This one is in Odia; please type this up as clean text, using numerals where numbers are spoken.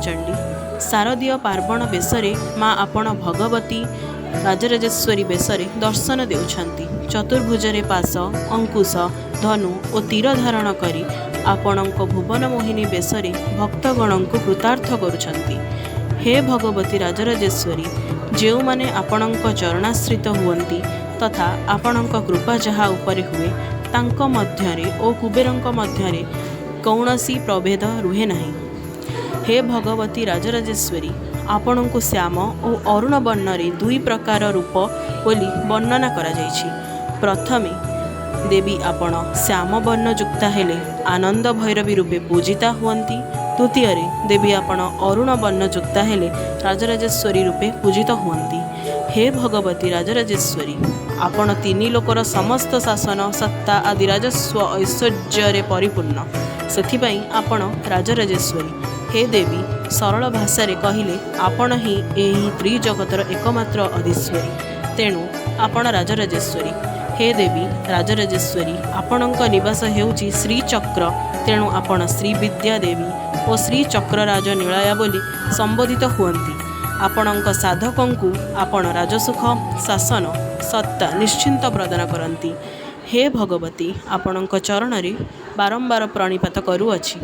ଚଣ୍ଡୀ ଶାରଦୀୟ ପାର୍ବଣ ବେଶରେ ମା ଆପଣ ଭଗବତୀ ରାଜରାଜେଶ୍ୱରୀ ବେଶରେ ଦର୍ଶନ ଦେଉଛନ୍ତି। ଚତୁର୍ଭୁଜରେ ପାଶ ଅଙ୍କୁଶ ଧନୁ ଓ ତୀର ଧାରଣ କରି ଆପଣଙ୍କ ଭୁବନ ମୋହିନୀ ବେଶରେ ଭକ୍ତଗଣଙ୍କୁ କୃତାର୍ଥ କରୁଛନ୍ତି। ହେ ଭଗବତୀ ରାଜରାଜେଶ୍ୱରୀ, ଯେଉଁମାନେ ଆପଣଙ୍କ ଚରଣାଶ୍ରିତ ହୁଅନ୍ତି ତଥା ଆପଣଙ୍କ କୃପା ଯାହା ଉପରେ ହୁଏ ତାଙ୍କ ମଧ୍ୟରେ ଓ କୁବେରଙ୍କ ମଧ୍ୟରେ କୌଣସି ପ୍ରଭେଦ ରୁହେ ନାହିଁ। ହେ ଭଗବତୀ ରାଜରାଜେଶ୍ୱରୀ, ଆପଣଙ୍କୁ ଶ୍ୟାମ ଓ ଅରୁଣ ବର୍ଣ୍ଣରେ ଦୁଇ ପ୍ରକାର ରୂପ ବୋଲି ବର୍ଣ୍ଣନା କରାଯାଇଛି। ପ୍ରଥମେ ଦେବୀ ଆପଣ ଶ୍ୟାମ ବର୍ଣ୍ଣ ଯୁକ୍ତା ହେଲେ ଆନନ୍ଦ ଭୈରବୀ ରୂପେ ପୂଜିତା ହୁଅନ୍ତି। ଦ୍ୱିତୀୟରେ ଦେବୀ ଆପଣ ଅରୁଣ ବର୍ଣ୍ଣ ଯୁକ୍ତା ହେଲେ ରାଜରାଜେଶ୍ୱରୀ ରୂପେ ପୂଜିତ ହୁଅନ୍ତି। ହେ ଭଗବତୀ ରାଜରାଜେଶ୍ୱରୀ, ଆପଣ ତିନି ଲୋକର ସମସ୍ତ ଶାସନ ସତ୍ତା ଆଦି ରାଜସ୍ୱ ଐଶ୍ୱର୍ଯ୍ୟରେ ପରିପୂର୍ଣ୍ଣ, ସେଥିପାଇଁ ଆପଣ ରାଜରାଜେଶ୍ୱରୀ। ହେ ଦେବୀ, ସରଳ ଭାଷାରେ କହିଲେ ଆପଣ ହିଁ ଏହି ତ୍ରିଜଗତର ଏକମାତ୍ର ଅଧୀଶ୍ୱରୀ, ତେଣୁ ଆପଣ ରାଜରାଜେଶ୍ୱରୀ। ହେ ଦେବୀ ରାଜରାଜେଶ୍ୱରୀ, ଆପଣଙ୍କ ନିବାସ ହେଉଛି ଶ୍ରୀଚକ୍ର, ତେଣୁ ଆପଣ ଶ୍ରୀବିଦ୍ୟା ଦେବୀ ଓ ଶ୍ରୀଚକ୍ରରାଜ ନିଳୟା ବୋଲି ସମ୍ବୋଧିତ ହୁଅନ୍ତି। ଆପଣଙ୍କ ସାଧକଙ୍କୁ ଆପଣ ରାଜସୁଖ ଶାସନ ସତ୍ତା ନିଶ୍ଚିନ୍ତ ପ୍ରଦାନ କରନ୍ତି। ହେ ଭଗବତୀ, ଆପଣଙ୍କ ଚରଣରେ ବାରମ୍ବାର ପ୍ରଣିପାତ କରୁଅଛି।